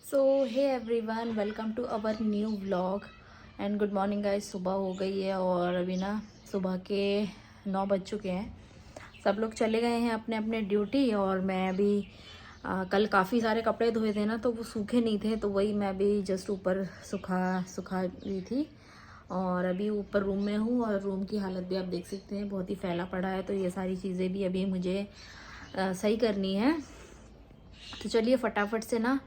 So hey everyone, welcome to our new vlog and good morning guys. सुबह हो गई है और अभी ना सुबह के 9 बज चुके हैं। सब लोग चले गए हैं अपने अपने ड्यूटी और मैं अभी कल काफ़ी सारे कपड़े धोए थे ना, तो वो सूखे नहीं थे, तो वही मैं भी जस्ट ऊपर सुखा रही थी। और अभी ऊपर रूम में हूँ और रूम की हालत भी आप देख सकते हैं, बहुत ही फैला पड़ा है। तो ये सारी चीज़ें भी अभी मुझे सही करनी है। तो चलिए फटाफट से ना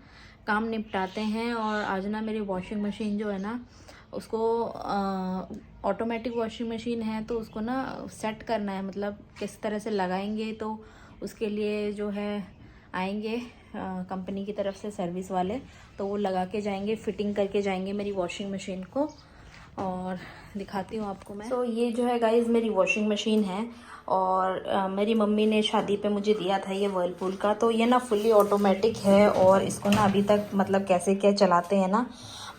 काम निपटाते हैं। और आज ना मेरी वॉशिंग मशीन जो है ना, उसको ऑटोमेटिक वॉशिंग मशीन है, तो उसको ना सेट करना है, मतलब किस तरह से लगाएंगे। तो उसके लिए जो है आएंगे कंपनी की तरफ से सर्विस वाले, तो वो लगा के जाएंगे, फिटिंग करके जाएंगे मेरी वॉशिंग मशीन को। और दिखाती हूँ आपको मैं। तो ये जो है गाइस मेरी वॉशिंग मशीन है और मेरी मम्मी ने शादी पे मुझे दिया था ये वर्लपूल का। तो ये ना फुली ऑटोमेटिक है और इसको ना अभी तक मतलब कैसे क्या चलाते हैं ना,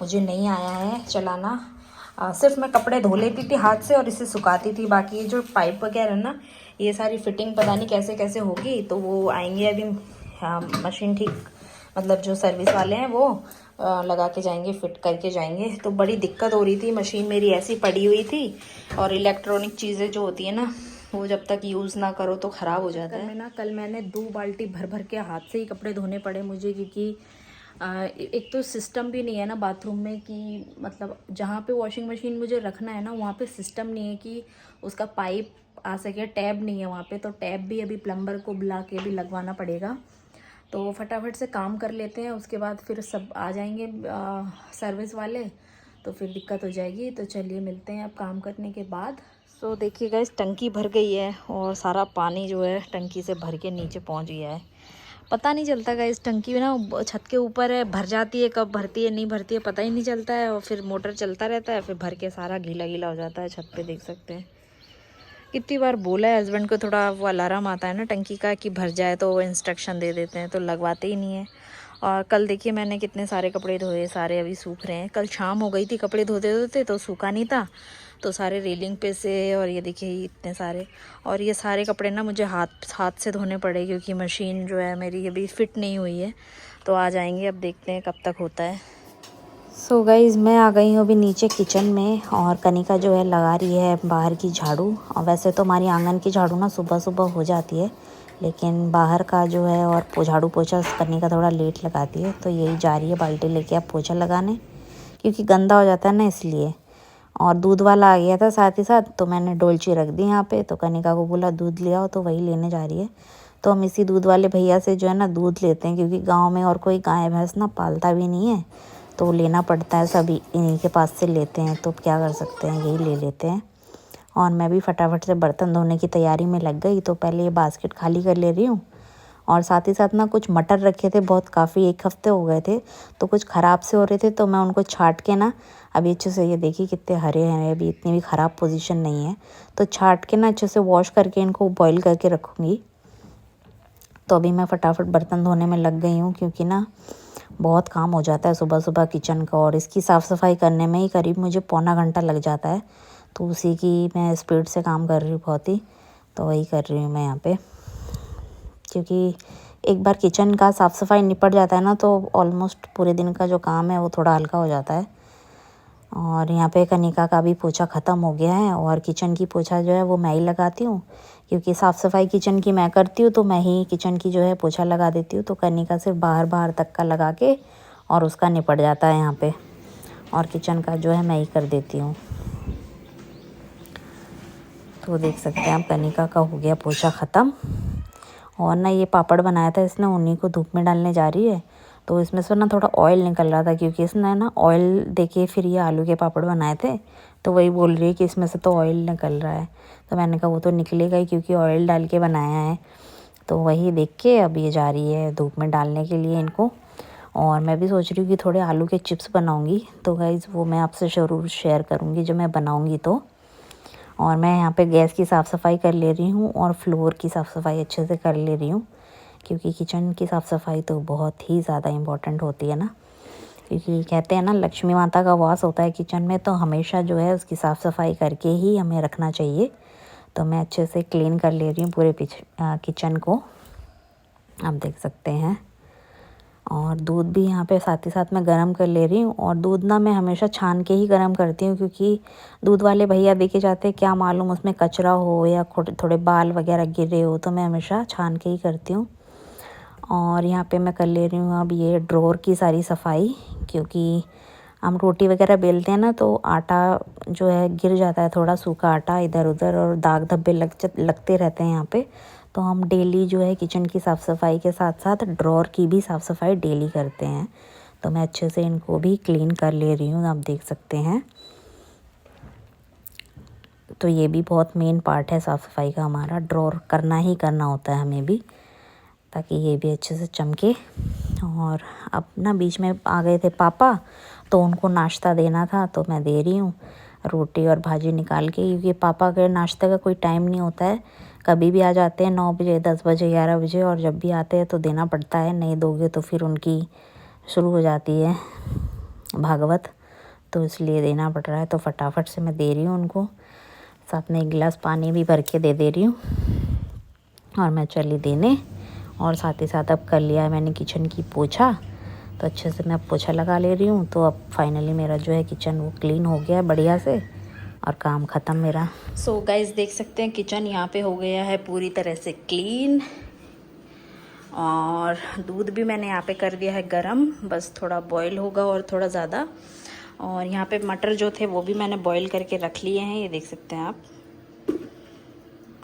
मुझे नहीं आया है चलाना। सिर्फ मैं कपड़े धो लेती थी हाथ से और इसे सुखाती थी। बाकी ये जो पाइप वगैरह ना, ये सारी फिटिंग पता नहीं कैसे कैसे होगी, तो वो आएंगे अभी। हाँ, मशीन ठीक मतलब जो सर्विस वाले हैं वो लगा के जाएंगे, फिट करके जाएंगे। तो बड़ी दिक्कत हो रही थी, मशीन मेरी ऐसी पड़ी हुई थी। और इलेक्ट्रॉनिक चीज़ें जो होती है ना, वो जब तक यूज़ ना करो तो ख़राब हो जाता है। कल मैंने 2 बाल्टी भर भर के हाथ से ही कपड़े धोने पड़े मुझे, क्योंकि एक तो सिस्टम भी नहीं है ना बाथरूम में, कि मतलब जहाँ पे वॉशिंग मशीन मुझे रखना है ना, वहाँ पे सिस्टम नहीं है कि उसका पाइप आ सके। टैब नहीं है वहाँ पे, तो टैब भी अभी प्लम्बर को बुला के भी लगवाना पड़ेगा। तो फटाफट से काम कर लेते हैं, उसके बाद फिर सब आ जाएंगे सर्विस वाले, तो फिर दिक्कत हो जाएगी। तो चलिए मिलते हैं अब काम करने के बाद। सो देखिए गाइस, टंकी भर गई है और सारा पानी जो है टंकी से भर के नीचे पहुंच गया है। पता नहीं चलता गाइस, टंकी ना छत के ऊपर है, भर जाती है, कब भरती है नहीं भरती है पता ही नहीं चलता है। और फिर मोटर चलता रहता है, फिर भर के सारा गीला गीला हो जाता है। छत पे देख सकते हैं, कितनी बार बोला है हस्बैंड को, थोड़ा वो अलार्म आता है ना टंकी का कि भर जाए, तो वो इंस्ट्रक्शन दे देते हैं, तो लगवाते ही नहीं है। और कल देखिए मैंने कितने सारे कपड़े धोए, सारे अभी सूख रहे हैं। कल शाम हो गई थी कपड़े धोते धोते, तो सूखा नहीं था, तो सारे रेलिंग पे से। और ये देखिए इतने सारे, और ये सारे कपड़े ना मुझे हाथ से धोने पड़े, क्योंकि मशीन जो है मेरी अभी फिट नहीं हुई है। तो आ जाएंगे, अब देखते हैं कब तक होता है। सो गाइज़, मैं आ गई हूँ अभी नीचे किचन में, और कनिका जो है लगा रही है बाहर की झाड़ू। और वैसे तो हमारी आंगन की झाड़ू ना सुबह सुबह हो जाती है, लेकिन बाहर का जो है और झाड़ू पोछा कनिका थोड़ा लेट लगाती है। तो यही जा रही है बाल्टी लेके अब पोछा लगाने, क्योंकि गंदा हो जाता है ना इसलिए। और दूध वाला आ गया था साथ ही साथ, तो मैंने डोलची रख दी यहाँ पे। तो कनिका को बोला दूध ले आओ, तो वही लेने जा रही है। तो हम इसी दूध वाले भैया से जो है ना दूध लेते हैं, क्योंकि गाँव में और कोई गाय भैंस ना पालता भी नहीं है, तो लेना पड़ता है, सभी इन्हीं के पास से लेते हैं। तो क्या कर सकते हैं, यही ले लेते हैं। और मैं भी फटाफट से बर्तन धोने की तैयारी में लग गई। तो पहले ये बास्केट खाली कर ले रही हूँ, और साथ ही साथ ना कुछ मटर रखे थे बहुत, काफ़ी 1 हफ्ते हो गए थे, तो कुछ ख़राब से हो रहे थे, तो मैं उनको छांट के ना अभी अच्छे से, ये देखिए कितने हरे हैं, अभी इतनी भी ख़राब पोजीशन नहीं है, तो छांट के ना अच्छे से वॉश करके इनको बॉईल करके रखूँगी। तो अभी मैं फटाफट बर्तन धोने में लग गई हूँ, क्योंकि ना बहुत काम हो जाता है सुबह सुबह किचन का, और इसकी साफ़ सफाई करने में ही करीब मुझे पौना घंटा लग जाता है। तो उसी की मैं स्पीड से काम कर रही हूँ बहुत ही, तो वही कर रही हूँ मैं यहाँ पे। क्योंकि एक बार किचन का साफ़ सफाई निपट जाता है ना, तो ऑलमोस्ट पूरे दिन का जो काम है वो थोड़ा हल्का हो जाता है। और यहाँ पे कनिका का भी पोछा ख़त्म हो गया है, और किचन की पोछा जो है वो मैं ही लगाती हूँ, क्योंकि साफ़ सफाई किचन की मैं करती हूँ, तो मैं ही किचन की जो है पोछा लगा देती हूँ। तो कनिका सिर्फ बाहर बाहर तक का लगा के और उसका निपट जाता है यहाँ पे, और किचन का जो है मैं ही कर देती हूँ। तो देख सकते हैं आप, कनिका का हो गया पोछा ख़त्म। और ना ये पापड़ बनाया था इसने, उन्हीं को धूप में डालने जा रही है। तो इसमें से ना थोड़ा ऑयल निकल रहा था, क्योंकि इसने ना ऑयल देके फिर ये आलू के पापड़ बनाए थे, तो वही बोल रही है कि इसमें से तो ऑयल निकल रहा है। तो मैंने कहा वो तो निकलेगा ही, क्योंकि ऑयल डाल के बनाया है। तो वही देख के अब ये जा रही है धूप में डालने के लिए इनको। और मैं भी सोच रही हूँ कि थोड़े आलू के चिप्स बनाऊँगी, तो गाइज़ वो मैं आपसे ज़रूर शेयर करूँगी जब मैं बनाऊँगी तो। और मैं यहाँ पे गैस की साफ़ सफाई कर ले रही हूँ, और फ्लोर की साफ़ सफाई अच्छे से कर ले रही हूँ, क्योंकि किचन की साफ़ सफाई तो बहुत ही ज़्यादा इम्पोर्टेंट होती है ना। क्योंकि कहते हैं ना लक्ष्मी माता का वास होता है किचन में, तो हमेशा जो है उसकी साफ़ सफाई करके ही हमें रखना चाहिए। तो मैं अच्छे से क्लीन कर ले रही हूँ पूरे किचन को, आप देख सकते हैं। और दूध भी यहाँ पे साथ ही साथ मैं गरम कर ले रही हूँ। और दूध ना मैं हमेशा छान के ही गरम करती हूँ, क्योंकि दूध वाले भैया देखे जाते हैं, क्या मालूम उसमें कचरा हो या थोड़े बाल वगैरह गिरे हो, तो मैं हमेशा छान के ही करती हूँ। और यहाँ पे मैं कर ले रही हूँ अब ये ड्रॉर की सारी सफाई, क्योंकि हम रोटी वगैरह बेलते हैं ना तो आटा जो है गिर जाता है, थोड़ा सूखा आटा इधर उधर, और दाग धब्बे लगते रहते हैं यहाँ पे। तो हम डेली जो है किचन की साफ़ सफाई के साथ साथ ड्रॉर की भी साफ़ सफाई डेली करते हैं। तो मैं अच्छे से इनको भी क्लीन कर ले रही हूँ, आप देख सकते हैं। तो ये भी बहुत मेन पार्ट है साफ़ सफाई का, हमारा ड्रॉर करना ही करना होता है हमें भी, ताकि ये भी अच्छे से चमके। और अब ना बीच में आ गए थे पापा, तो उनको नाश्ता देना था, तो मैं दे रही हूँ रोटी और भाजी निकाल के, क्योंकि पापा के नाश्ते का कोई टाइम नहीं होता है, कभी भी आ जाते हैं 9 बजे, 10 बजे, 11 बजे, और जब भी आते हैं तो देना पड़ता है, नहीं दोगे तो फिर उनकी शुरू हो जाती है भागवत, तो इसलिए देना पड़ रहा है। तो फटाफट से मैं दे रही हूँ उनको, साथ में एक गिलास पानी भी भर के दे रही हूँ। और मैं चली देने, और साथ ही साथ अब कर लिया है मैंने किचन की पोछा, तो अच्छे से मैं पोछा लगा ले रही हूँ। तो अब फाइनली मेरा जो है किचन वो क्लीन हो गया है बढ़िया से, और काम ख़त्म मेरा। सो गाइस देख सकते हैं किचन यहाँ पे हो गया है पूरी तरह से क्लीन, और दूध भी मैंने यहाँ पे कर दिया है गरम, बस थोड़ा बॉईल होगा और थोड़ा ज़्यादा। और यहाँ पे मटर जो थे वो भी मैंने बॉईल करके रख लिए हैं, ये देख सकते हैं आप।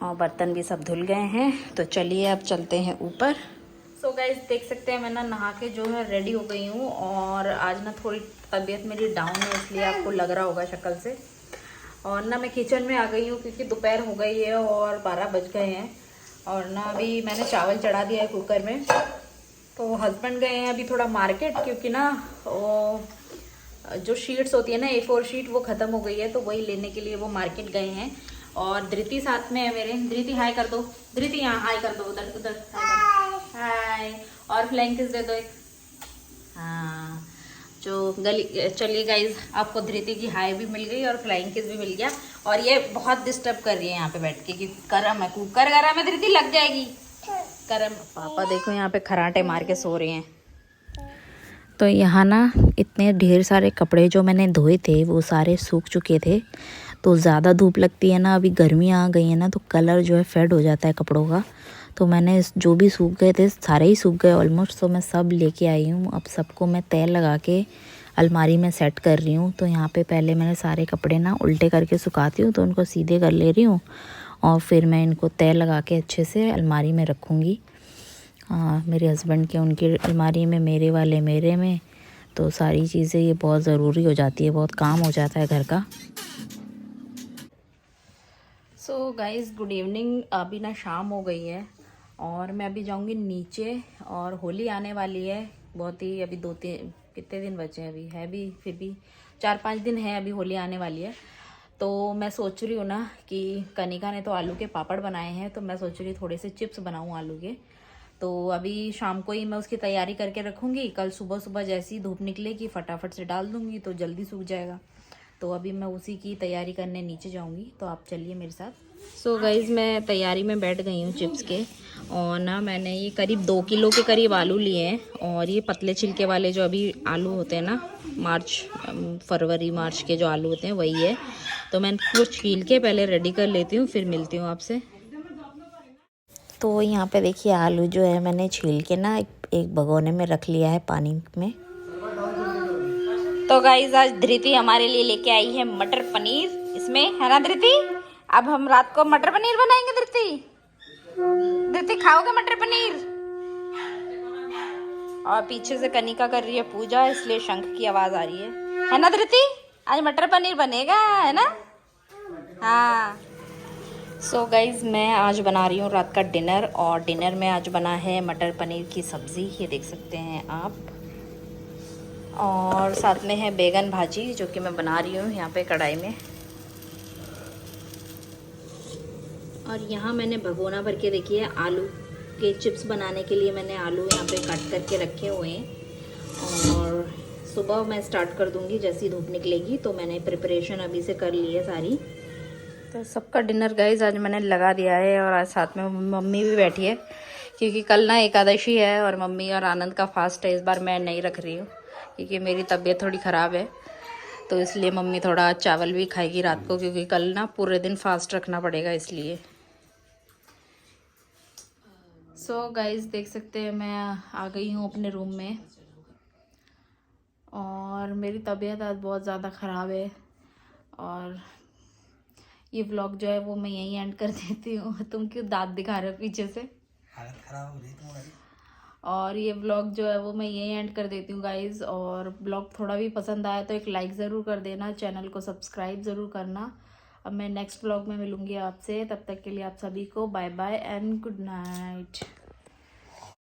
और बर्तन भी सब धुल गए हैं, तो चलिए अब चलते हैं ऊपर। सो गाइस देख सकते हैं मैं ना नहा के जो है रेडी हो गई हूँ, और आज ना थोड़ी तबीयत मेरी डाउन है, इसलिए आपको लग रहा होगा शक्ल से। और ना मैं किचन में आ गई हूँ क्योंकि दोपहर हो गई है और 12 बज गए हैं। और ना अभी मैंने चावल चढ़ा दिया है कुकर में, तो हस्बैंड गए हैं अभी थोड़ा मार्केट, क्योंकि ना वो जो शीट्स होती है ना A4 शीट, वो ख़त्म हो गई है, तो वही लेने के लिए वो मार्केट गए हैं। और धृति साथ में है मेरे। धृति हाय कर दो, धृति यहाँ हाय कर दो, उधर उधर हाय, और फ्लाइंग किस दे दो एक। हाँ, जो गली। चलिए गाइज, आपको धृति की हाय भी मिल गई और फ्लाइंग किस भी मिल गया। और ये बहुत डिस्टर्ब कर रही है यहाँ पे बैठ के, कि गरम है, कुकर गरम है, धृति लग जाएगी गरम। पापा देखो यहाँ पे खराटे मार के सो रहे हैं। तो यहाँ ना इतने ढेर सारे कपड़े जो मैंने धोए थे वो सारे सूख चुके थे। तो ज़्यादा धूप लगती है ना, अभी गर्मी आ गई है ना, तो कलर जो है फेड हो जाता है कपड़ों का। तो मैंने जो भी सूख गए थे सारे ही सूख गए ऑलमोस्ट, तो मैं सब लेके आई हूँ। अब सबको मैं तय लगा के अलमारी में सेट कर रही हूँ। तो यहाँ पे पहले मैंने सारे कपड़े ना उल्टे करके सुखाती हूँ, तो उनको सीधे कर ले रही हूँ, और फिर मैं इनको तय लगा के अच्छे से अलमारी में रखूँगी। मेरे हस्बैंड के उनकी अलमारी में, मेरे वाले मेरे में। तो सारी चीज़ें ये बहुत ज़रूरी हो जाती है, बहुत काम हो जाता है घर का। So guys good evening. अभी ना शाम हो गई है और मैं अभी जाऊंगी नीचे, और होली आने वाली है बहुत ही। अभी 2-3 कितने दिन बचे हैं, अभी है भी, फिर भी 4-5 दिन है, अभी होली आने वाली है। तो मैं सोच रही हूँ ना कि कनिका ने तो आलू के पापड़ बनाए हैं, तो मैं सोच रही हूँ थोड़े से चिप्स बनाऊँ आलू के। तो अभी शाम को ही मैं उसकी तैयारी करके रखूँगी, कल सुबह सुबह जैसी धूप निकलेगी फटाफट से डाल दूँगी, तो जल्दी सूख जाएगा। तो अभी मैं उसी की तैयारी करने नीचे जाऊंगी, तो आप चलिए मेरे साथ। सो गाइज़ मैं तैयारी में बैठ गई हूँ चिप्स के। और ना मैंने ये करीब 2 किलो के करीब आलू लिए हैं, और ये पतले छिलके वाले जो अभी आलू होते हैं ना, फरवरी मार्च के जो आलू होते हैं वही है। तो मैं इनको छील के पहले रेडी कर लेती हूँ, फिर मिलती हूँ आपसे। तो यहाँ पे देखिए आलू जो है मैंने छील के ना एक भगोने में रख लिया है पानी में। तो गाइज आज धृति हमारे लिए लेके आई है मटर पनीर, इसमें है ना धृति। अब हम रात को मटर पनीर बनाएंगे। धृति खाओगे मटर पनीर। और पीछे से कनिका कर रही है पूजा, इसलिए शंख की आवाज आ रही है ना धृति। आज मटर पनीर बनेगा, है ना। हाँ। सो गाइज मैं आज बना रही हूँ रात का डिनर, और डिनर में आज बना है मटर पनीर की सब्ज़ी, ये देख सकते हैं आप। और साथ में है बैगन भाजी, जो कि मैं बना रही हूँ यहाँ पे कढ़ाई में। और यहाँ मैंने भगोना भर के देखिए आलू के चिप्स बनाने के लिए मैंने आलू यहाँ पे काट करके रखे हुए हैं। और सुबह मैं स्टार्ट कर दूँगी जैसी धूप निकलेगी, तो मैंने प्रिपरेशन अभी से कर ली है सारी। तो सबका डिनर गाइज आज मैंने लगा दिया है, और आज साथ में मम्मी भी बैठी है, क्योंकि कल ना एकादशी है और मम्मी और आनंद का फास्ट है। इस बार मैं नहीं रख रही हूँ क्योंकि मेरी तबीयत थोड़ी ख़राब है, तो इसलिए मम्मी थोड़ा चावल भी खाएगी रात को, क्योंकि कल ना पूरे दिन फास्ट रखना पड़ेगा इसलिए। सो गाइस देख सकते हैं मैं आ गई हूँ अपने रूम में और मेरी तबीयत आज बहुत ज़्यादा ख़राब है और ये व्लॉग जो है वो मैं यहीं एंड कर देती हूँ। तुम क्यों दांत दिखा रहे हो पीछे से? हालत खराब हो रही है तुम्हारी। और ये व्लॉग जो है वो मैं यहीं एंड कर देती हूँ गाइज़। और व्लॉग थोड़ा भी पसंद आया तो एक लाइक ज़रूर कर देना, चैनल को सब्सक्राइब ज़रूर करना। अब मैं नेक्स्ट व्लॉग में मिलूँगी आपसे, तब तक के लिए आप सभी को bye bye and good night.